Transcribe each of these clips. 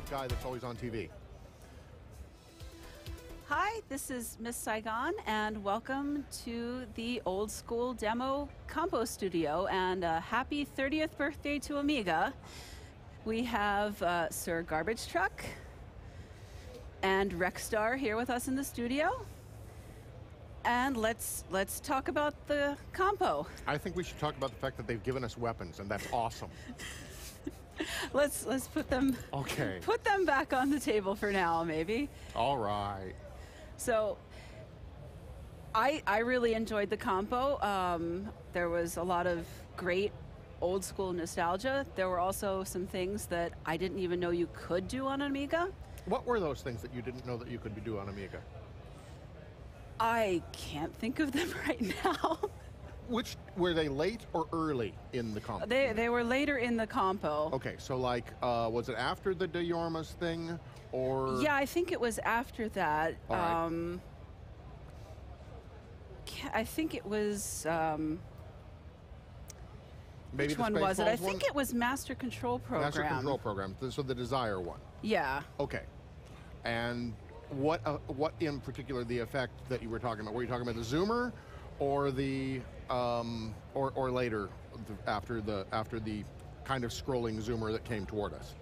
guy that's always on TV. Hi, this is Miss Saigon, and welcome to the Oldskool demo compostudio, and happy 30th birthday to Amiga. We have Sir Garbage Truck and Rexstar here with us in the studio. And let's talk about the compo. I think we should talk about the fact that they've given us weapons, and that's awesome. Let's put them back on the table for now, maybe. All right. So I really enjoyed the compo. There was a lot of great old school nostalgia. There were also some things that I didn't even know you could do on Amiga. What were those things that you didn't know that you could do on Amiga? I can't think of them right now. Which, were they late or early in the compo? They were later in the compo. Okay, so like, was it after the Diormas thing, or? Yeah, I think it was after that. All right. I think it was, Maybe which one was it? I think it was Master Control Program. Master Control Program, so the Desire one. Yeah. Okay. And what in particular the effect that you were talking about? Were you talking about the zoomer, or the or later after the kind of scrolling zoomer that came toward us?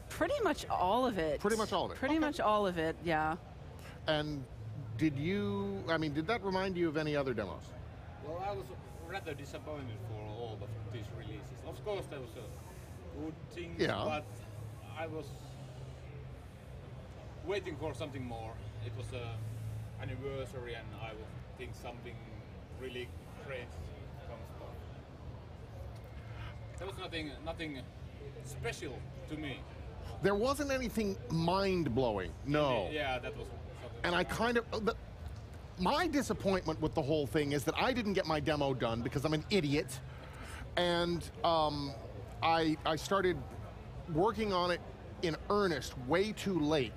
Pretty much all of it. Pretty much all of it. Pretty much all of it. Yeah. And did that remind you of any other demos? Well, I was rather disappointed for all of these releases. Of course, there was a good thing, but I was waiting for something more. It was an anniversary, and I would think something really great comes from. There was nothing special to me. There wasn't anything mind-blowing, no. Yeah, that was something. And I kind of, my disappointment with the whole thing is that I didn't get my demo done because I'm an idiot. And I started working on it in earnest way too late.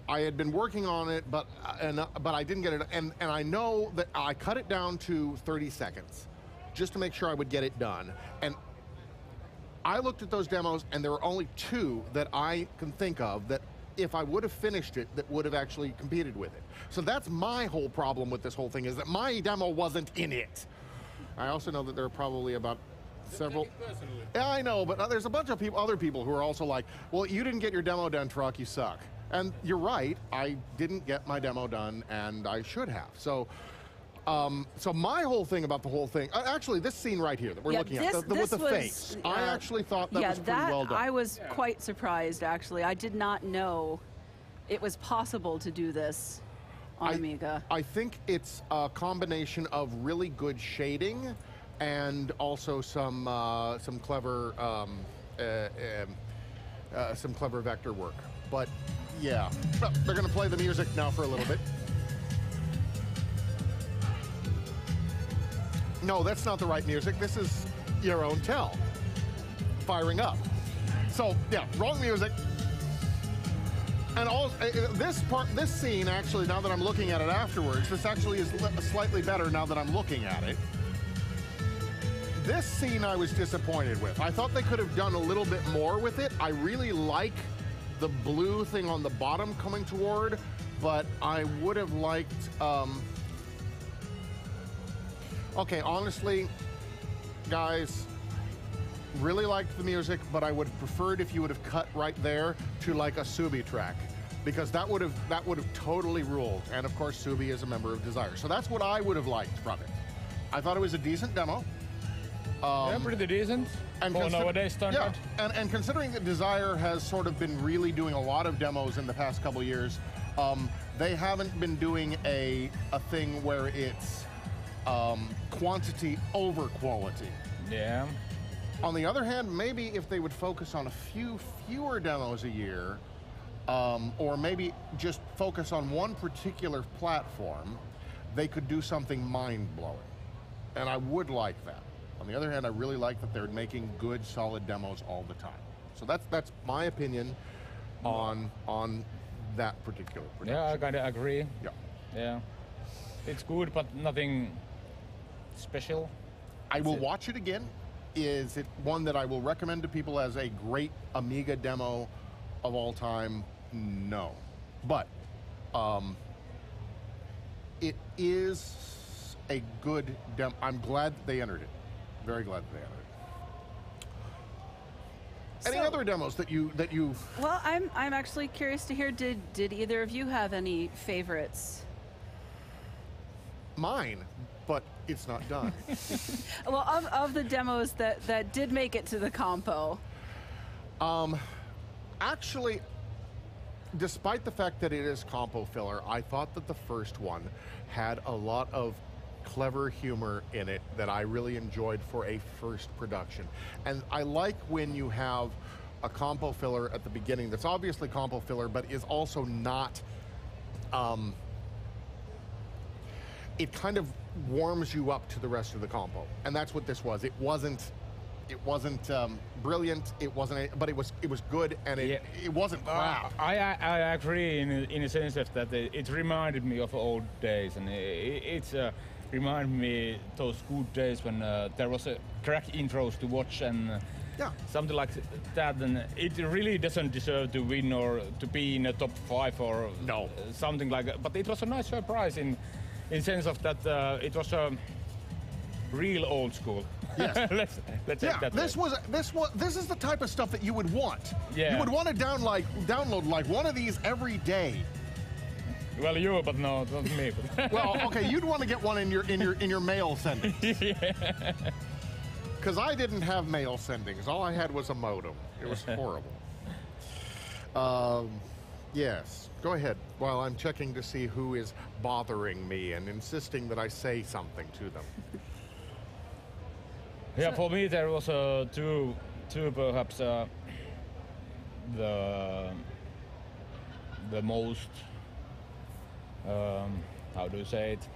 I had been working on it, but I didn't get it, and I know that I cut it down to 30 seconds just to make sure I would get it done. And I looked at those demos, and there were only two that I can think of that if I would have finished it, that would have actually competed with it. So that's my whole problem with this whole thing, is that my demo wasn't in it. I also know that there are probably about several. Yeah, I know, but there's a bunch of other people who are also like, well, you didn't get your demo done, Truck, you suck. And you're right, I didn't get my demo done, and I should have. So, so my whole thing about the whole thing, actually this scene right here that we're looking at, with the face, I actually thought that was pretty well done. I was quite surprised, actually. I did not know it was possible to do this on Amiga. I think it's a combination of really good shading and also some clever vector work. But yeah, well, they're going to play the music now for a little bit. No, that's not the right music. This is your own tell. Firing up. So yeah, wrong music. And also, this scene actually, now that I'm looking at it afterwards, this actually is slightly better now that I'm looking at it. This scene I was disappointed with. I thought they could have done a little bit more with it. I really like the blue thing on the bottom coming toward, but I would have liked, okay, honestly, guys, really liked the music, but I would have preferred if you would have cut right there to like a Subi track, because that would have totally ruled. And of course, Subi is a member of Desire, so that's what I would have liked from it. I thought it was a decent demo. Yeah, pretty decent. And for nowadays standard. Yeah, and considering that Desire has sort of been really doing a lot of demos in the past couple years, they haven't been doing a thing where it's quantity over quality. Yeah. On the other hand, maybe if they would focus on a fewer demos a year, or maybe just focus on one particular platform, they could do something mind-blowing. And I would like that. On the other hand, I really like that they're making good, solid demos all the time. So that's my opinion on that particular production. Yeah, I kind of agree. Yeah. Yeah. It's good, but nothing special. I will watch it again. is it one that I will recommend to people as a great Amiga demo of all time? No. But it is a good demo. I'm glad that they entered it. Very glad that they entered it. Any other demos that you? Well, I'm actually curious to hear. Did either of you have any favorites? Mine, but it's not done. Well, of the demos that did make it to the compo. Actually, despite the fact that it is compo filler, I thought that the first one had a lot of clever humor in it that I really enjoyed for a first production. And I like when you have a compo filler at the beginning that's obviously compo filler, but is also not, it kind of warms you up to the rest of the compo. And that's what this was. It wasn't brilliant, but it was good, and it wasn't crap. I agree in a sense that it reminded me of old days, and it's reminded me those good days when there was a track intros to watch and something like that, and it really doesn't deserve to win or to be in a top 5 or something like that. But it was a nice surprise in sense of that it was a real old school. Yes. let's take that. This is the type of stuff that you would want. Yeah. You would want to download like one of these every day. Well, you, but no, not me. Well, okay, you'd want to get one in your mail sending. Because I didn't have mail sendings. All I had was a modem. It was horrible. Yes. Go ahead. While I'm checking to see who is bothering me and insisting that I say something to them. Yeah, for me there was two perhaps the most how do you say it,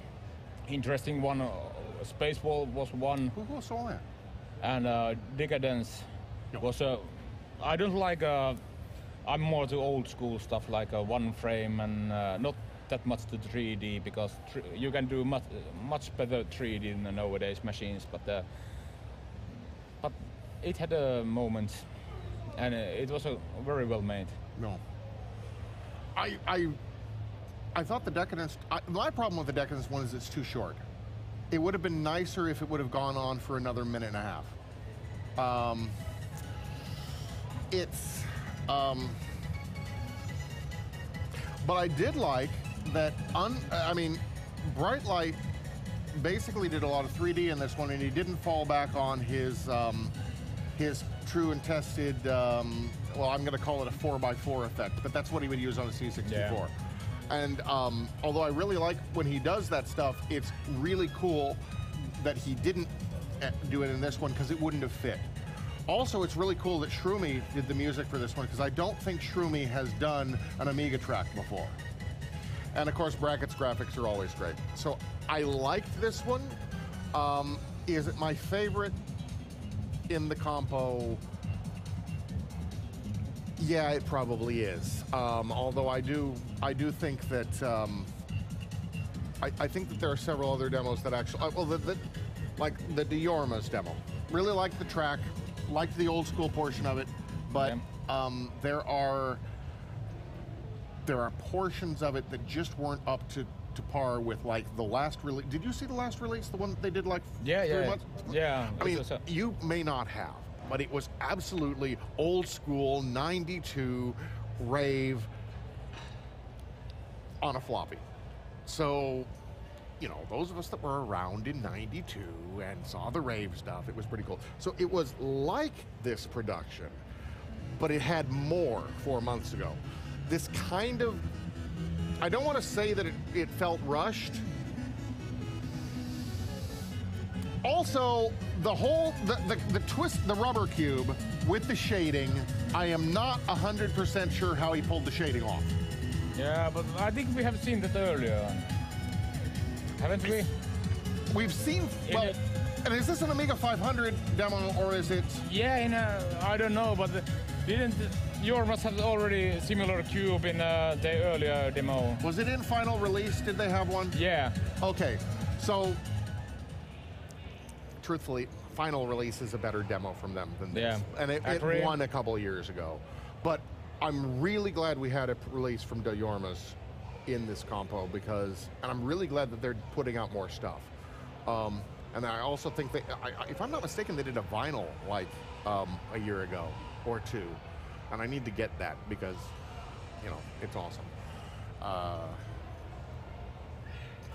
interesting one. Spaceball was one. Who saw that? And Decadence was I don't like. I'm more to old school stuff like one frame and not that much to 3D, because you can do much better 3D than nowadays machines. But it had a moment, and it was very well made. No. I thought the Decadence. My problem with the Decadence one is it's too short. It would have been nicer if it would have gone on for another minute and a half. But I did like that. Bright Light basically did a lot of 3D in this one, and he didn't fall back on his true and tested. Well, I'm going to call it a 4x4 effect, but that's what he would use on a C64. Yeah. And although I really like when he does that stuff, it's really cool that he didn't do it in this one because it wouldn't have fit. Also, it's really cool that Shroomy did the music for this one, because I don't think Shroomy has done an Amiga track before. And of course, Brackett's graphics are always great. So I liked this one. Is it my favorite in the compo? Yeah, it probably is. Although I do think that I think that there are several other demos that actually, like the Diorma's demo. Really liked the track, liked the old school portion of it, but there are portions of it that just weren't up to par with like the last release. Did you see the last release, the one that they did like 3 months? Yeah. I mean, you may not have, but it was absolutely old school 92 rave on a floppy. So, you know, those of us that were around in 92 and saw the rave stuff, it was pretty cool. So it was like this production, but it had more 4 months ago. This kind of, I don't want to say that it felt rushed. Also, the twist, the rubber cube with the shading, I am not 100% sure how he pulled the shading off. Yeah, but I think we have seen that earlier, haven't we? We've seen, well, and is this an Amiga 500 demo, or is it? Yeah, I don't know, but yours must have already similar cube in the earlier demo. Was it in final release? Did they have one? Yeah. Okay, so truthfully, final release is a better demo from them than this. Yeah, And it won a couple of years ago. But I'm really glad we had a release from De Jorma's in this compo and I'm really glad that they're putting out more stuff. And I also think that, if I'm not mistaken, they did a vinyl like a year ago or two. And I need to get that because, you know, it's awesome.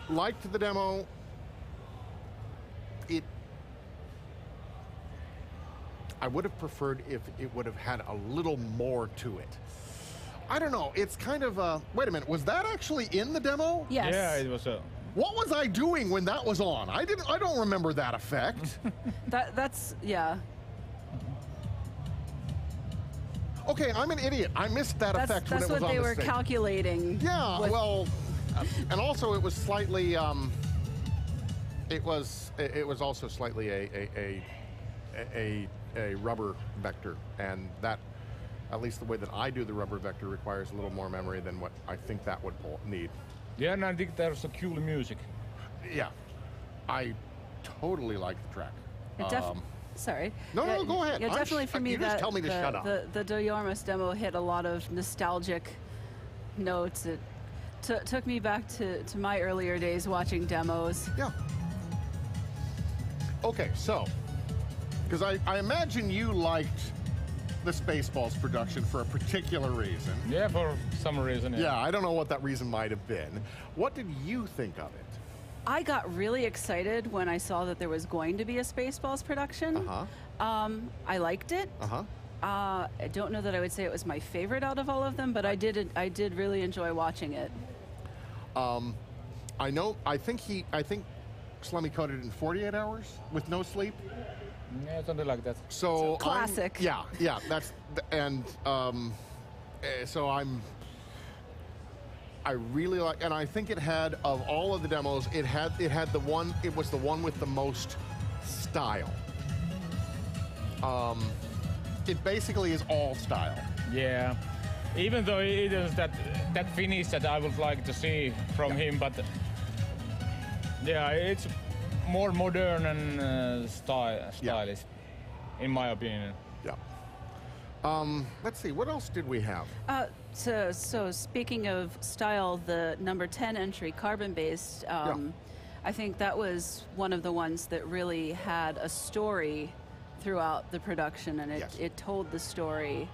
Liked the demo. I would have preferred if it would have had a little more to it. I don't know, it's kind of wait a minute, was that actually in the demo? Yes. Yeah, it was What was I doing when that was on? I don't remember that effect. That's, yeah. Okay, I'm an idiot. I missed that effect when it was on the stage. That's what they were calculating. Yeah, well, and also it was slightly, it was also slightly a rubber vector, and that, at least the way that I do the rubber vector, requires a little more memory than what I think that would need. Yeah, and I think there's a cool music. Yeah, I totally like the track. Sorry. No, go ahead. Yeah, definitely for me, you just tell me to shut up. The De Jorma's demo hit a lot of nostalgic notes. It took me back to my earlier days watching demos. Yeah. Okay, so, because I imagine you liked the Spaceballs production for a particular reason. Yeah, for some reason. Yeah, I don't know what that reason might have been. What did you think of it? I got really excited when I saw that there was going to be a Spaceballs production. I liked it. I don't know that I would say it was my favorite out of all of them, but I did really enjoy watching it. I think Slummy coded in 48 hours with no sleep. Yeah, something like that. So classic. Yeah, that's, and so I really like, and I think it had, of all of the demos, it was the one with the most style. It basically is all style. Yeah, even though it is that finish that I would like to see from him, but yeah, it's more modern and stylish, in my opinion. Yeah. Let's see, what else did we have? So speaking of style, the number 10 entry, carbon-based, I think that was one of the ones that really had a story throughout the production, and it told the story.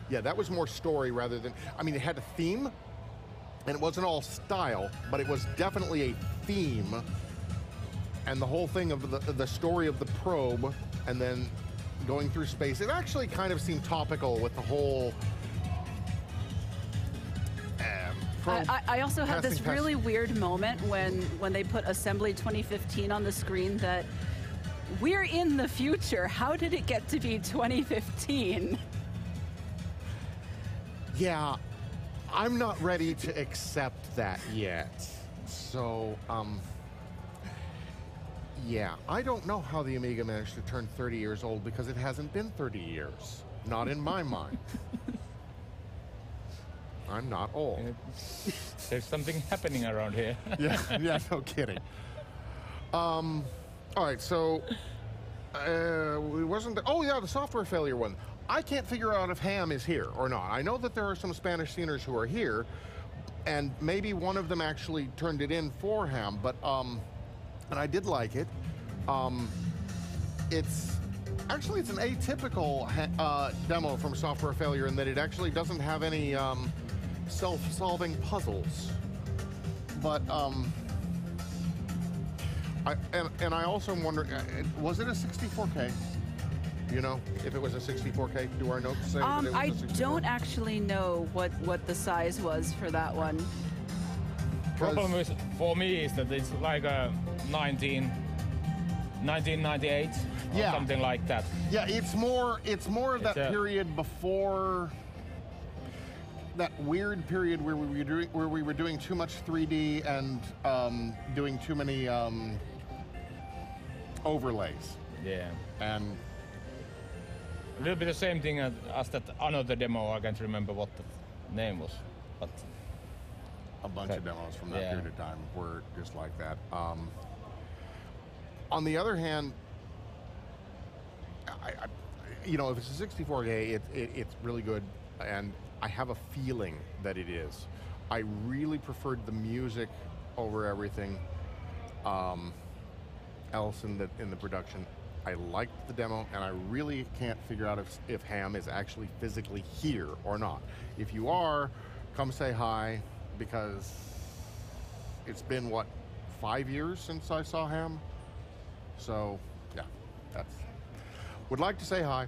Yeah, that was more story rather than, I mean, it had a theme, and it wasn't all style, but it was definitely a theme, and the whole thing of the story of the probe, and then going through space, it actually kind of seemed topical with the whole I also had this really weird moment when they put Assembly 2015 on the screen that we're in the future. How did it get to be 2015? Yeah, I'm not ready to accept that yet. So, yeah, I don't know how the Amiga managed to turn 30 years old because it hasn't been 30 years. Not in my mind. I'm not old. There's something happening around here. Yeah, no kidding. All right, so the software failure one. I can't figure out if Ham is here or not. I know that there are some Spanish sceners who are here, and maybe one of them actually turned it in for Ham, but and I did like it. It's an atypical demo from software failure in that it actually doesn't have any self-solving puzzles, but I also wonder, was it a 64K? You know, if it was a 64K, do our notes say that it was I a 64K? don't actually know what the size was for that one. Problem is, for me, is that it's like a 1998 or something like that. Yeah, it's more of that period before that weird period where we were doing too much 3D and doing too many overlays. Yeah. And a little bit the same thing as that another demo. I can't remember what the name was, but a bunch of demos from that period of time were just like that. On the other hand, you know, if it's a 64K, it's really good, and I have a feeling that it is. I really preferred the music over everything else in the production. I liked the demo, and I really can't figure out if Ham is actually physically here or not. If you are, come say hi, because it's been, what, 5 years since I saw Ham? So, yeah, would like to say hi.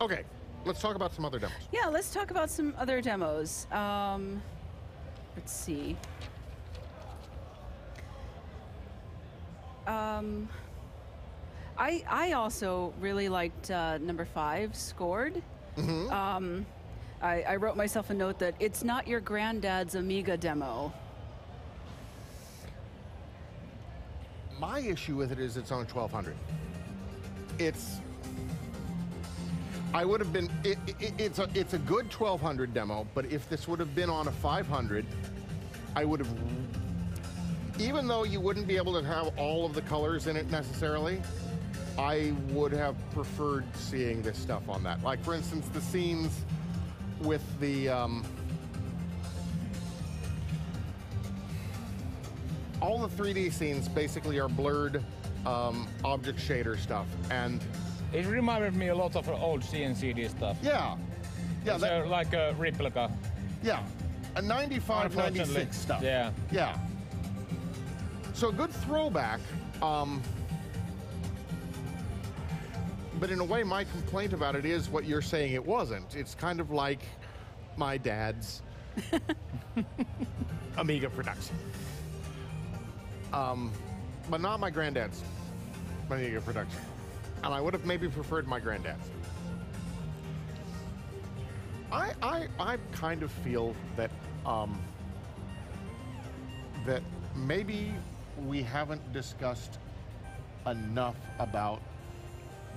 Okay, let's talk about some other demos. Yeah, let's talk about some other demos. Let's see. I also really liked number 5, Scored. Mm-hmm. I wrote myself a note that it's not your granddad's Amiga demo. My issue with it is it's on 1200. I would have been, it's a good 1200 demo, but if this would have been on a 500, I would have, even though you wouldn't be able to have all of the colors in it necessarily, I would have preferred seeing this stuff on that. Like, for instance, the scenes with the, all the 3D scenes basically are blurred object shader stuff, and it reminded me a lot of old CNCD stuff. Yeah, it's like a replica. Yeah, a 95, 96 stuff. Yeah. Yeah. So a good throwback, but in a way my complaint about it is what you're saying it wasn't. It's kind of like my dad's Amiga production. But not my granddad's Amiga production. And I would have maybe preferred my granddad's. I kind of feel that that maybe we haven't discussed enough about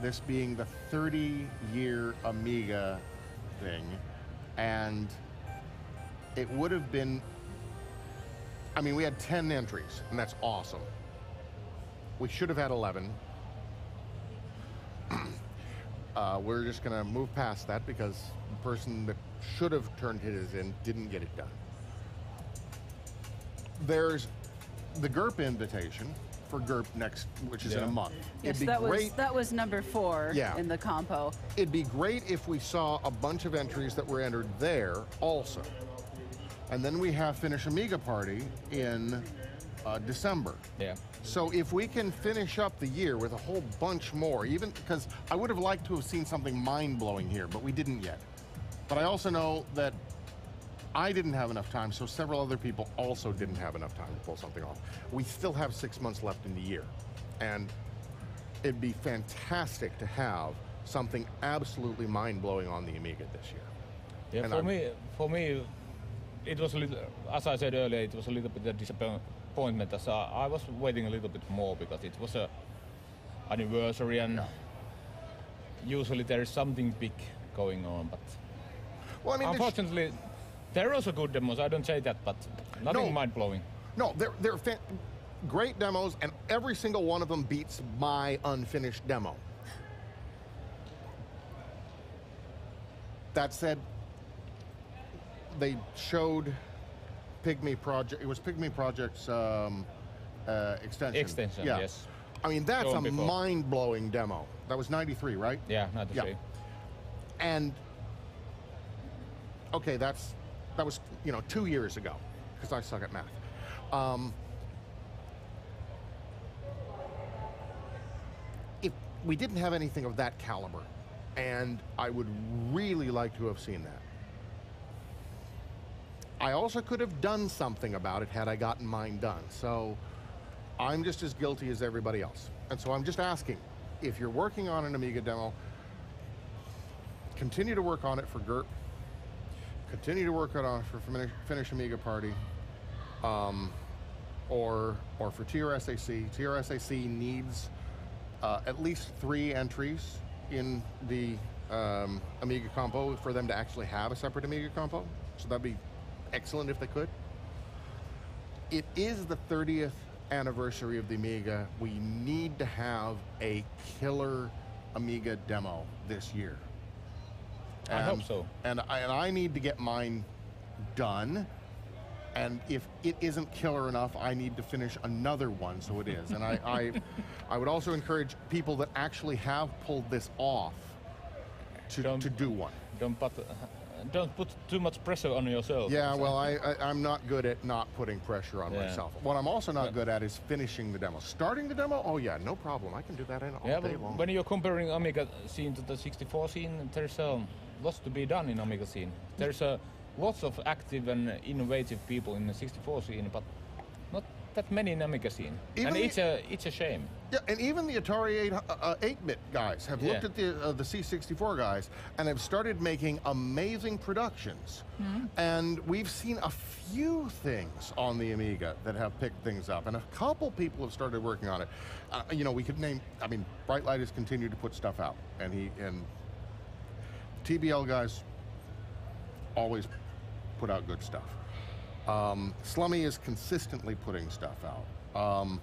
this being the 30-year Amiga thing, and it would have been, I mean, we had 10 entries, and that's awesome. We should have had 11. We're just gonna move past that because the person that should have turned his in didn't get it done. There's the GURP invitation for GURP next, which is in a month. Yes, that was number 4 in the compo. It'd be great if we saw a bunch of entries that were entered there also. And then we have Finish Amiga Party in December. Yeah. So if we can finish up the year with a whole bunch more, even because I would have liked to have seen something mind-blowing here, but we didn't yet. But I also know that I didn't have enough time, so several other people also didn't have enough time to pull something off. We still have 6 months left in the year, and it'd be fantastic to have something absolutely mind-blowing on the Amiga this year. Yeah, for me, it was a little, as I said earlier, it was a little bit of disappointment, as I was waiting a little bit more because it was a anniversary, and usually there is something big going on, but well, I mean, unfortunately, there are also good demos, I don't say that, but nothing mind-blowing. No, they're great demos, and every single one of them beats my unfinished demo. That said, they showed Pygmy Project. It was Pygmy Project's extension. Extension, yes. I mean, that's a mind-blowing demo. That was 93, right? Yeah, 93. Yeah. And okay, that was 2 years ago, because I suck at math. If we didn't have anything of that caliber, and I would really like to have seen that. I also could have done something about it had I gotten mine done. So I'm just as guilty as everybody else. And so I'm just asking, if you're working on an Amiga demo, continue to work on it for GURP, continue to work on it for Finish Amiga Party, or for TRSAC. TRSAC needs at least 3 entries in the Amiga compo for them to actually have a separate Amiga compo. So that'd be excellent if they could. It is the 30th anniversary of the Amiga. We need to have a killer Amiga demo this year. I hope so. And I need to get mine done. And if it isn't killer enough, I need to finish another one, so it is. And I would also encourage people that actually have pulled this off to do one. Don't put too much pressure on yourself. Yeah, well, I'm not good at not putting pressure on myself. What I'm also not good at is finishing the demo. Starting the demo, oh yeah, no problem. I can do that all day long. When you're comparing Amiga scene to the 64 scene, there's lots to be done in Amiga scene. There's lots of active and innovative people in the 64 scene, but not that many in Amiga scene. And it's a shame. Yeah, and even the Atari 8-bit guys have looked at the C64 guys and have started making amazing productions. And we've seen a few things on the Amiga that have picked things up, and a couple people have started working on it. You know, we could name, I mean, Bright Light has continued to put stuff out, and TBL guys always put out good stuff. Slummy is consistently putting stuff out.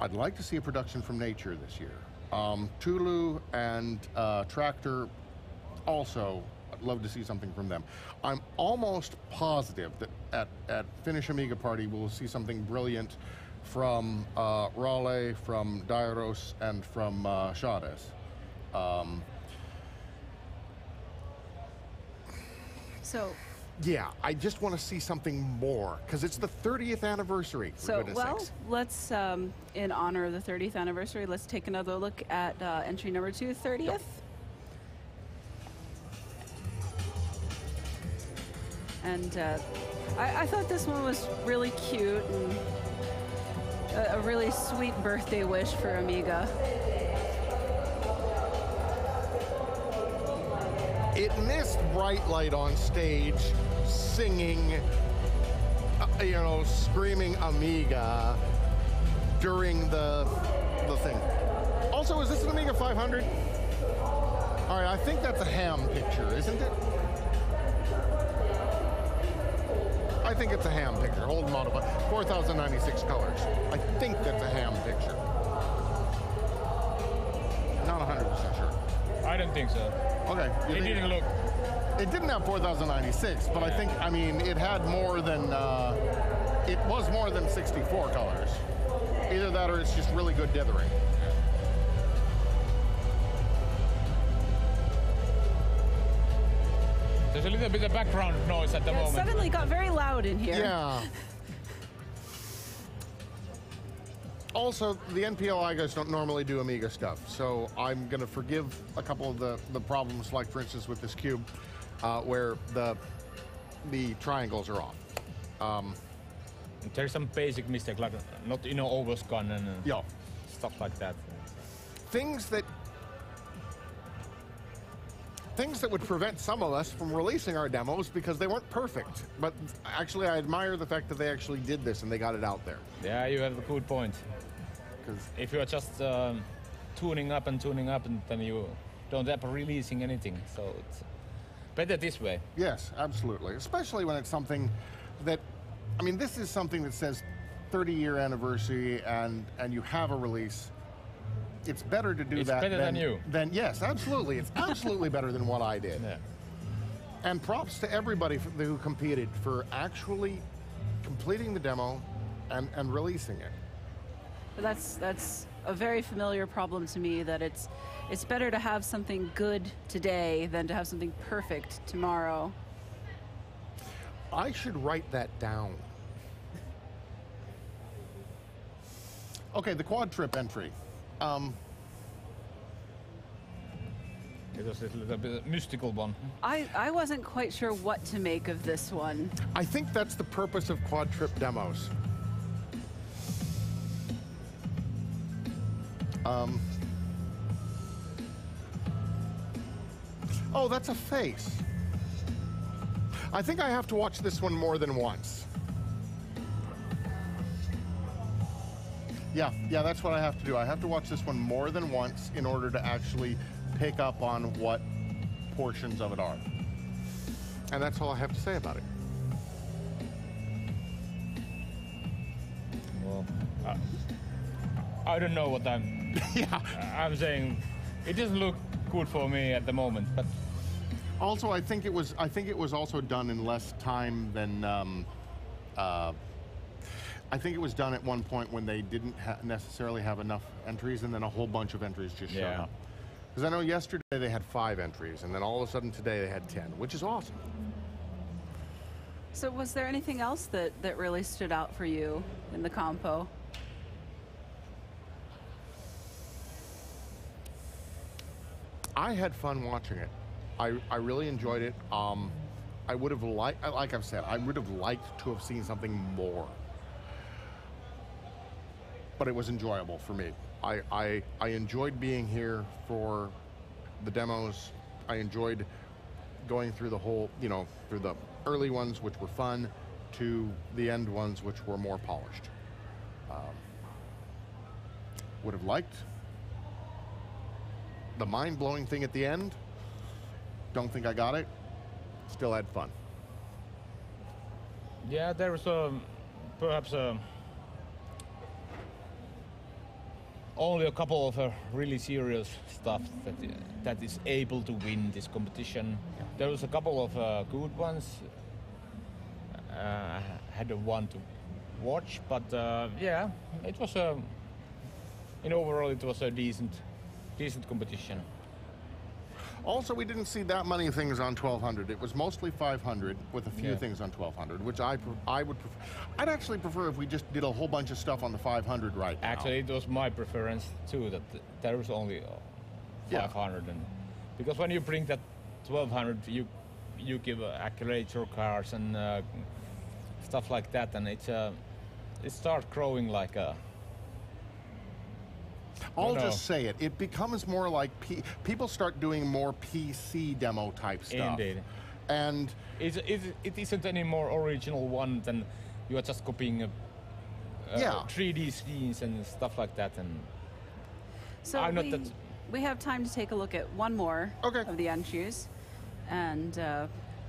I'd like to see a production from Nature this year. Tulu and Tractor also, I'd love to see something from them. I'm almost positive that at Finnish Amiga Party we'll see something brilliant from Raleigh, from Dairos, and from Shades. Yeah, I just want to see something more, because it's the 30th anniversary, for goodness sakes. Let's, in honor of the 30th anniversary, let's take another look at entry number 2, 30th. Yep. And I thought this one was really cute and a really sweet birthday wish for Amiga. It missed Bright Light on stage singing, you know, screaming Amiga during the thing. Also, is this an Amiga 500? All right, I think that's a ham picture, isn't it? I think it's a ham picture. Hold them out, 4,096 colors. I think that's a ham picture. Not 100% sure. I don't think so. Okay. It didn't look. It didn't have 4,096, but I think, I mean, it had more than, it was more than 64 colors. Either that or it's just really good dithering. There's a little bit of background noise at the moment. It suddenly got very loud in here. Yeah. Also, the NPLI guys don't normally do Amiga stuff, so I'm going to forgive a couple of the problems, like, for instance, with this cube, where the triangles are off. There's some basic mistake, like not overscan and stuff like that. Things that would prevent some of us from releasing our demos because they weren't perfect. But actually, I admire the fact that they actually did this and they got it out there. Yeah, you have a good point. Because if you're just tuning up, and then you don't end up releasing anything. So it's better this way. Yes, absolutely. Especially when it's something that, I mean, this is something that says 30-year anniversary and you have a release. It's better to do that better than you. Yes, absolutely. It's absolutely better than what I did. Yeah. And props to everybody who competed for actually completing the demo and releasing it. That's a very familiar problem to me, that it's better to have something good today than to have something perfect tomorrow. I should write that down. Okay, the quad trip entry. It was a little bit mystical one. I wasn't quite sure what to make of this one. I think that's the purpose of quad trip demos. Oh, that's a face. I think I have to watch this one more than once. Yeah, that's what I have to do. I have to watch this one more than once in order to actually pick up on what portions of it are. And that's all I have to say about it. Well, I don't know what I'm Yeah. I'm saying it doesn't look good for me at the moment, but also I think it was also done in less time than I think it was done at one point when they didn't necessarily have enough entries, and then a whole bunch of entries just showed up. Because I know yesterday they had 5 entries, and then all of a sudden today they had 10, which is awesome. So was there anything else that really stood out for you in the compo? I had fun watching it. I really enjoyed it. I would have liked, like I've said, I would have liked to have seen something more. But it was enjoyable for me. I enjoyed being here for the demos. I enjoyed going through the whole, through the early ones, which were fun, to the end ones, which were more polished. Would have liked the mind-blowing thing at the end. Don't think I got it. Still had fun. Yeah, there was perhaps only a couple of really serious stuff that is able to win this competition. There was a couple of good ones. Had one to watch, but yeah, it was in overall it was a decent competition. Also, we didn't see that many things on 1200. It was mostly 500 with a few things on 1200, which I would prefer. I'd actually prefer if we just did a whole bunch of stuff on the 500 right now. Actually, it was my preference too that there was only 500, and because when you bring that 1200, you give accurator cards and stuff like that, and it starts growing like a. I'll just say it. It becomes more like people start doing more PC demo type stuff. Indeed. And it isn't any more original one than you are just copying 3D scenes and stuff like that. And so we have time to take a look at one more of the entries, and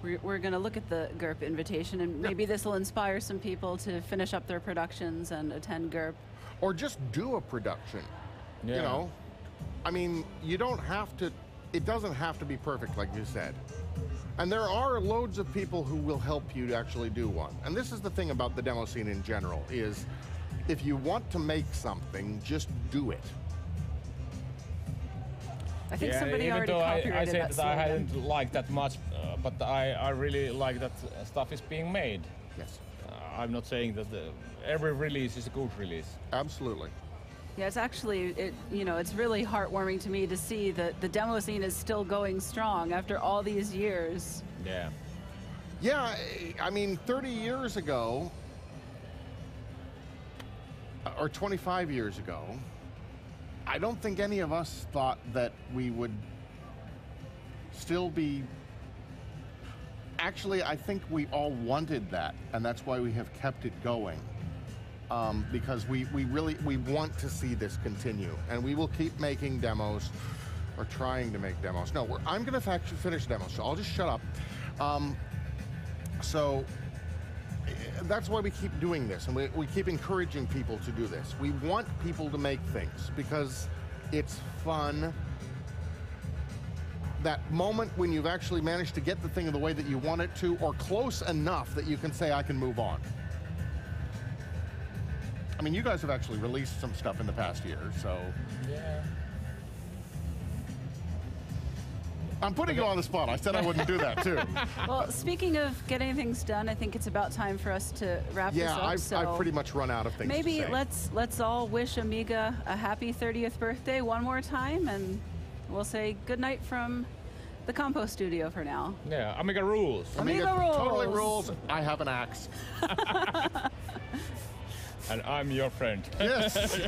we're going to look at the GURP invitation, and maybe this will inspire some people to finish up their productions and attend GURP. Or just do a production. Yeah. I mean, you don't have to, it doesn't have to be perfect, like you said. And there are loads of people who will help you to actually do one. And this is the thing about the demo scene in general, is if you want to make something, just do it. I think somebody already copyrighted I said that that I hadn't liked that much, but I really like that stuff is being made. Yes. I'm not saying that every release is a good release. Absolutely. Yeah, it's actually, it's really heartwarming to me to see that the demo scene is still going strong after all these years. Yeah. Yeah, I mean, 30 years ago, or 25 years ago, I don't think any of us thought that we would still be... Actually, I think we all wanted that, and that's why we have kept it going. Because we want to see this continue, and we will keep making demos, or trying to make demos. No, I'm going to actually finish demos, so I'll just shut up. So that's why we keep doing this, and we keep encouraging people to do this. We want people to make things because it's fun. That moment when you've actually managed to get the thing in the way that you want it to, or close enough that you can say, I can move on. I mean, you guys have actually released some stuff in the past year, so... Yeah. I'm putting you on the spot. I said I wouldn't do that, too. Well, speaking of getting things done, I think it's about time for us to wrap this up. Yeah, I've pretty much run out of things to say. Maybe let's all wish Amiga a happy 30th birthday one more time, and we'll say goodnight from the Compo Studio for now. Yeah, Amiga rules. Amiga rules. Totally rules. I have an axe. And I'm your friend. Yes.